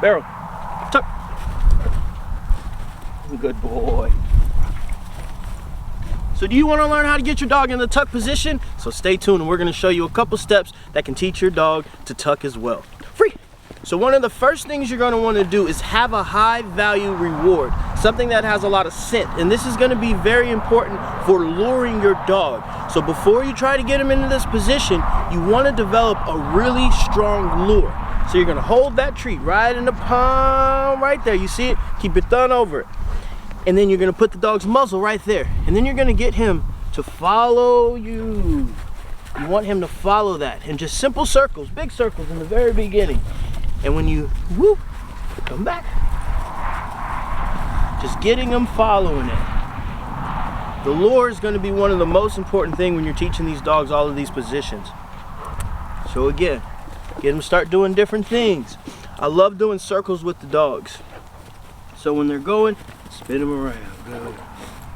barrel, tuck. Good boy. So do you want to learn how to get your dog in the tuck position? So stay tuned and we're going to show you a couple steps that can teach your dog to tuck as well. Free! So one of the first things you're going to want to do is have a high value reward, something that has a lot of scent, and this is going to be very important for luring your dog. So before you try to get him into this position, you want to develop a really strong lure. So you're going to hold that treat right in the palm right there. You see it? Keep your thumb over it. And then you're going to put the dog's muzzle right there. And then you're going to get him to follow you. You want him to follow that in just simple circles, big circles in the very beginning. And when you whoop, come back. Just getting him following it. The lure is going to be one of the most important things when you're teaching these dogs all of these positions. So again, get them to start doing different things. I love doing circles with the dogs. So when they're going, spin them around. Good.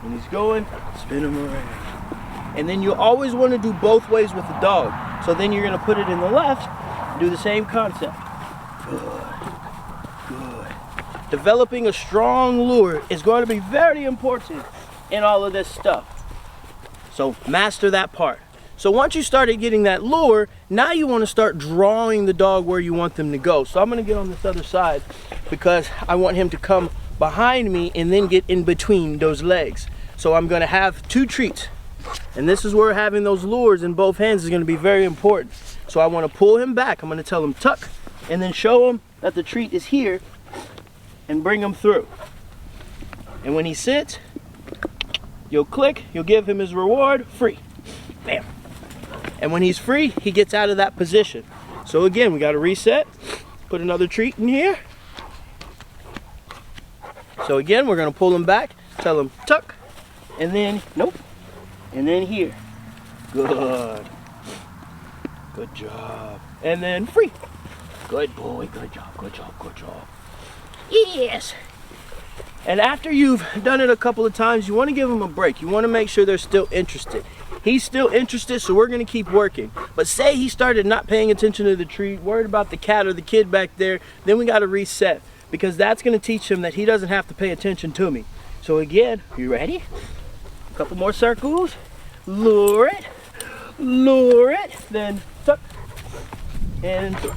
When he's going, spin him around. And then you always want to do both ways with the dog. So then you're going to put it in the left and do the same concept. Good. Good. Developing a strong lure is going to be very important in all of this stuff. So master that part. So once you started getting that lure, now you want to start drawing the dog where you want them to go. So I'm going to get on this other side because I want him to come behind me and then get in between those legs. So I'm going to have two treats. And this is where having those lures in both hands is going to be very important. So I want to pull him back. I'm going to tell him tuck and then show him that the treat is here and bring him through. And when he sits, you'll click, you'll give him his reward, free. Bam. And when he's free, he gets out of that position. So again, we got to reset, put another treat in here. So again, we're going to pull him back, tell him tuck, and then nope, and then here. Good. Good job. And then free. Good boy, good job, good job, good job. Yes. And after you've done it a couple of times, you want to give them a break. You want to make sure they're still interested. He's still interested, so we're going to keep working. But say he started not paying attention to the treat, worried about the cat or the kid back there, then we got to reset. Because that's going to teach him that he doesn't have to pay attention to me. So again, you ready? A couple more circles. Lure it, then tuck, and throw.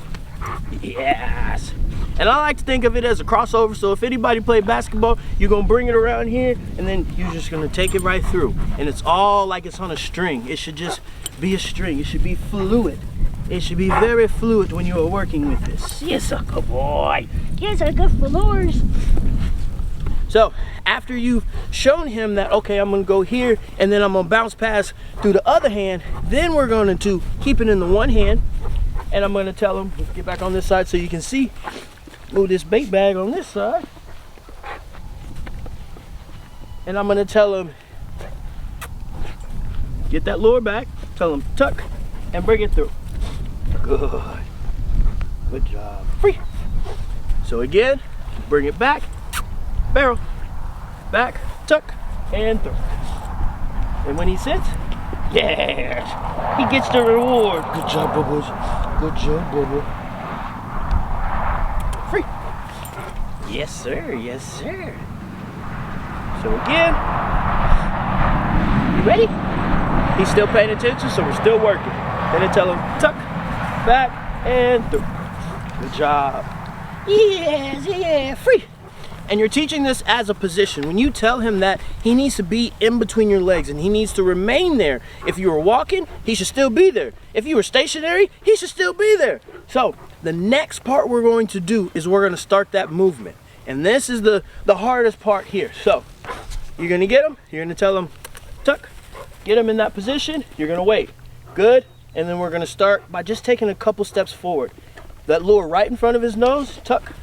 Yes. And I like to think of it as a crossover, so if anybody played basketball, you're going to bring it around here, and then you're just going to take it right through. And it's all like it's on a string. It should just be a string. It should be fluid. It should be very fluid when you are working with this. Yes, good boy. Yes, are good for lures. So, after you've shown him that, okay, I'm going to go here, and then I'm going to bounce pass through the other hand, then we're going to keep it in the one hand, and I'm going to tell him, let's get back on this side so you can see, move this bait bag on this side, and I'm going to tell him, get that lure back, tell him tuck, and bring it through. Good. Good job. Free. So again, bring it back, barrel, back, tuck, and throw. And when he sits, yes, he gets the reward. Good job, Bubbles. Good job, Bubble. Free. Yes, sir. Yes, sir. So again, you ready? He's still paying attention, so we're still working. Then I tell him tuck, back, and through. Good job. Yes, yeah, free. And you're teaching this as a position. When you tell him that he needs to be in between your legs and he needs to remain there. If you were walking, he should still be there. If you were stationary, he should still be there. So the next part we're going to do is we're going to start that movement. And this is the hardest part here. So you're going to get him, you're going to tell him tuck, get him in that position, you're going to wait. Good. And then we're going to start by just taking a couple steps forward. That lure right in front of his nose, tuck,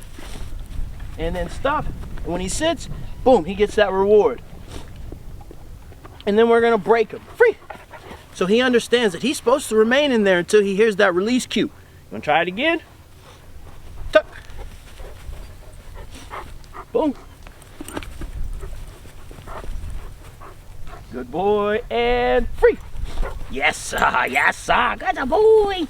and then stop. And when he sits, boom, he gets that reward. And then we're going to break him. Free. So he understands that he's supposed to remain in there until he hears that release cue. You want to try it again? Tuck. Boom. Good boy. And free. Yes, sir. Yes, sir. Good boy.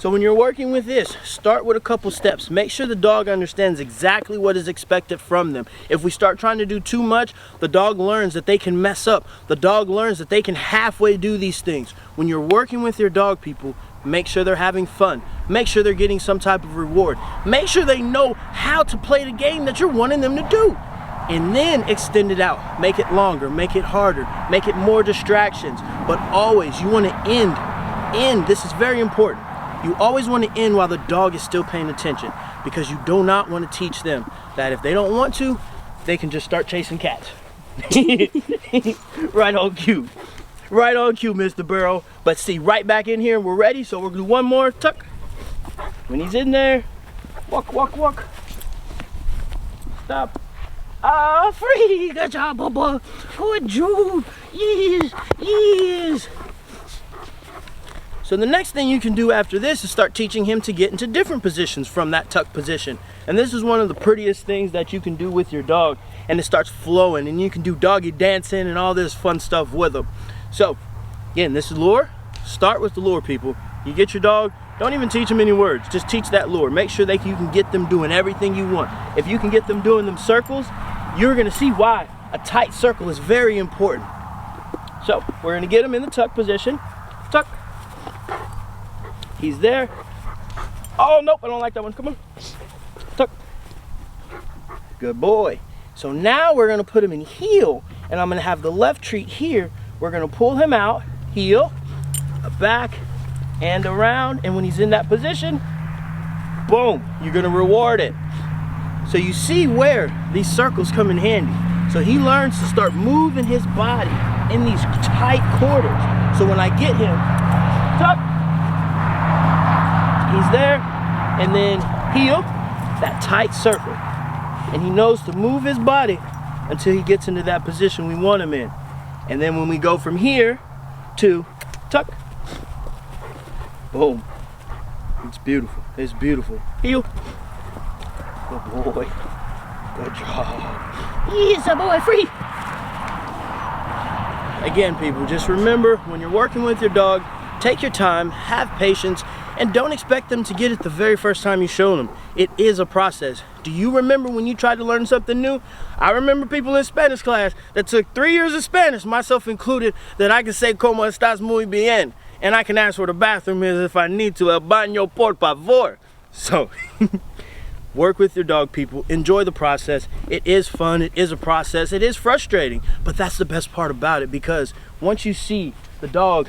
So when you're working with this, start with a couple steps. Make sure the dog understands exactly what is expected from them. If we start trying to do too much, the dog learns that they can mess up. The dog learns that they can halfway do these things. When you're working with your dog, people, make sure they're having fun. Make sure they're getting some type of reward. Make sure they know how to play the game that you're wanting them to do. And then extend it out. Make it longer, make it harder, make it more distractions. But always, you want to end. This is very important. You always want to end while the dog is still paying attention, because you do not want to teach them that if they don't want to, they can just start chasing cats. Right on cue. Right on cue, Mr. Burrow. But see, right back in here, we're ready, so we're gonna do one more tuck. When he's in there, walk, walk, walk. Stop. Ah, free. Good job, Bubba. Good job. Yes, yes. So the next thing you can do after this is start teaching him to get into different positions from that tuck position. And this is one of the prettiest things that you can do with your dog. And it starts flowing, and you can do doggy dancing and all this fun stuff with them. So, again, this is lure. Start with the lure, people. You get your dog, don't even teach them any words. Just teach that lure. Make sure that you can get them doing everything you want. If you can get them doing them circles, you're gonna see why a tight circle is very important. So, we're gonna get him in the tuck position. Tuck. He's there. Oh, nope, I don't like that one. Come on. Tuck. Good boy. So now we're gonna put him in heel, and I'm gonna have the left treat here. We're gonna pull him out, heel, back, and around, and when he's in that position, boom, you're gonna reward it. So you see where these circles come in handy. So he learns to start moving his body in these tight quarters. So when I get him, tuck, he's there, and then heel, that tight circle. And he knows to move his body until he gets into that position we want him in. And then when we go from here to tuck, boom. It's beautiful. It's beautiful. Heel. Good boy. Good job. Yes, boy, free. Again, people, just remember, when you're working with your dog, take your time, have patience, and don't expect them to get it the very first time you show them. It is a process. Do you remember when you tried to learn something new? I remember people in Spanish class that took 3 years of Spanish, myself included, that I can say como estás muy bien, and I can ask where the bathroom is if I need to. El baño por favor. So, work with your dog, people. Enjoy the process. It is fun. It is a process. It is frustrating, but that's the best part about it, because once you see the dog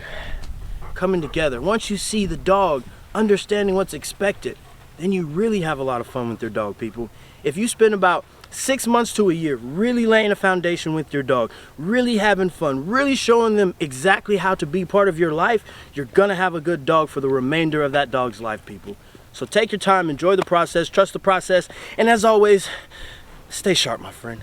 coming together, once you see the dog understanding what's expected, then you really have a lot of fun with your dog, people. If you spend about 6 months to a year really laying a foundation with your dog, really having fun, really showing them exactly how to be part of your life, you're gonna have a good dog for the remainder of that dog's life, people. So take your time, enjoy the process, trust the process, and as always, stay sharp, my friend.